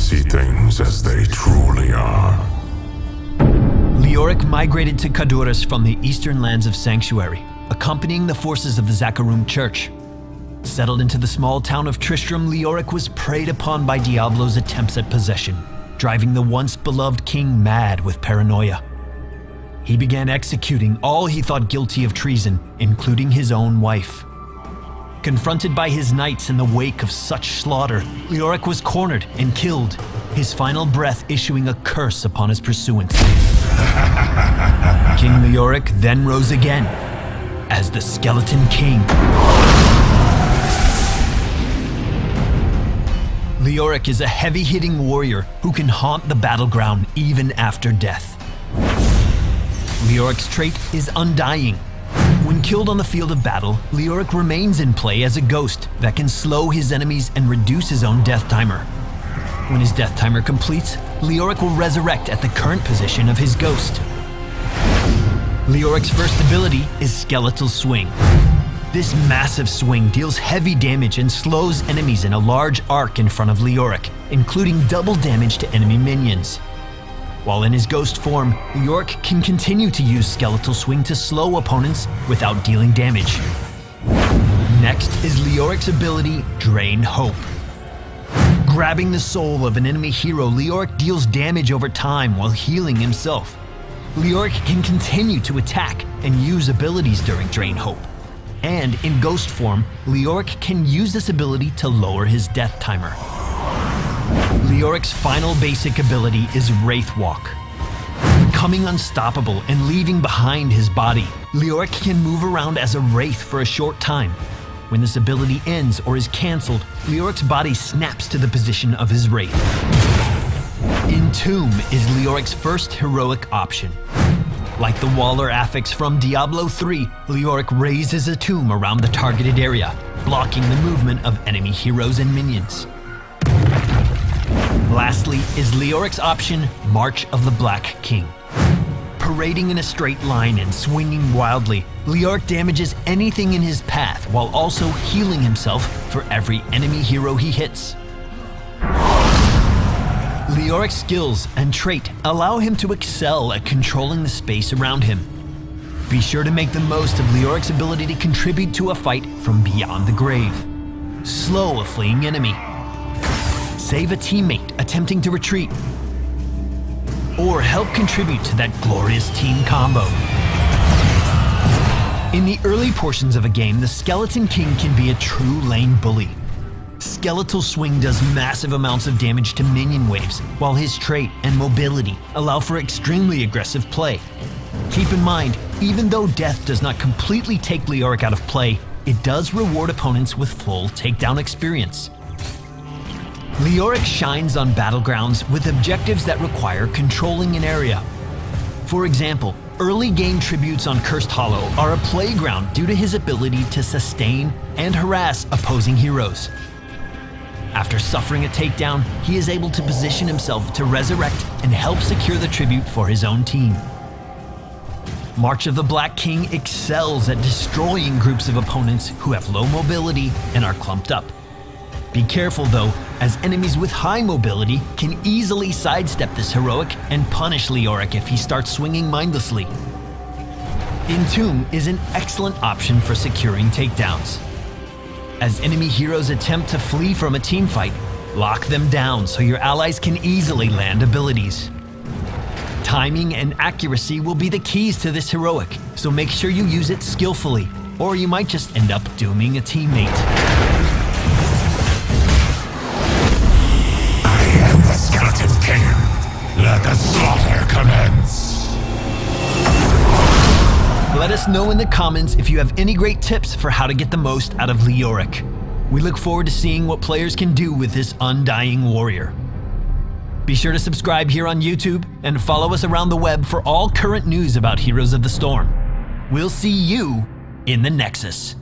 see things as they truly are. Leoric migrated to Cadurus from the eastern lands of Sanctuary, accompanying the forces of the Zakarum Church. Settled into the small town of Tristram, Leoric was preyed upon by Diablo's attempts at possession, driving the once beloved king mad with paranoia. He began executing all he thought guilty of treason, including his own wife. Confronted by his knights in the wake of such slaughter, Leoric was cornered and killed, his final breath issuing a curse upon his pursuance. King Leoric then rose again as the Skeleton King. Leoric is a heavy-hitting warrior who can haunt the battleground even after death. Leoric's trait is Undying. When killed on the field of battle, Leoric remains in play as a ghost that can slow his enemies and reduce his own death timer. When his death timer completes, Leoric will resurrect at the current position of his ghost. Leoric's first ability is Skeletal Swing. This massive swing deals heavy damage and slows enemies in a large arc in front of Leoric, including double damage to enemy minions. While in his ghost form, Leoric can continue to use Skeletal Swing to slow opponents without dealing damage. Next is Leoric's ability, Drain Hope. Grabbing the soul of an enemy hero, Leoric deals damage over time while healing himself. Leoric can continue to attack and use abilities during Drain Hope. And in ghost form, Leoric can use this ability to lower his death timer. Leoric's final basic ability is Wraith Walk. Becoming unstoppable and leaving behind his body, Leoric can move around as a wraith for a short time. When this ability ends or is cancelled, Leoric's body snaps to the position of his wraith. Entomb is Leoric's first heroic option. Like the Waller affix from Diablo 3, Leoric raises a tomb around the targeted area, blocking the movement of enemy heroes and minions. Lastly is Leoric's option, March of the Black King. Parading in a straight line and swinging wildly, Leoric damages anything in his path while also healing himself for every enemy hero he hits. Leoric's skills and trait allow him to excel at controlling the space around him. Be sure to make the most of Leoric's ability to contribute to a fight from beyond the grave. Slow a fleeing enemy. Save a teammate attempting to retreat. Or help contribute to that glorious team combo. In the early portions of a game, the Skeleton King can be a true lane bully. Skeletal Swing does massive amounts of damage to minion waves, while his trait and mobility allow for extremely aggressive play. Keep in mind, even though death does not completely take Leoric out of play, it does reward opponents with full takedown experience. Leoric shines on battlegrounds with objectives that require controlling an area. For example, early game tributes on Cursed Hollow are a playground due to his ability to sustain and harass opposing heroes. After suffering a takedown, he is able to position himself to resurrect and help secure the tribute for his own team. March of the Black King excels at destroying groups of opponents who have low mobility and are clumped up. Be careful though, as enemies with high mobility can easily sidestep this heroic and punish Leoric if he starts swinging mindlessly. Entomb is an excellent option for securing takedowns. As enemy heroes attempt to flee from a teamfight, lock them down so your allies can easily land abilities. Timing and accuracy will be the keys to this heroic, so make sure you use it skillfully, or you might just end up dooming a teammate. I am the Skeleton King. Let the slaughter commence. Let us know in the comments if you have any great tips for how to get the most out of Leoric. We look forward to seeing what players can do with this undying warrior. Be sure to subscribe here on YouTube and follow us around the web for all current news about Heroes of the Storm. We'll see you in the Nexus.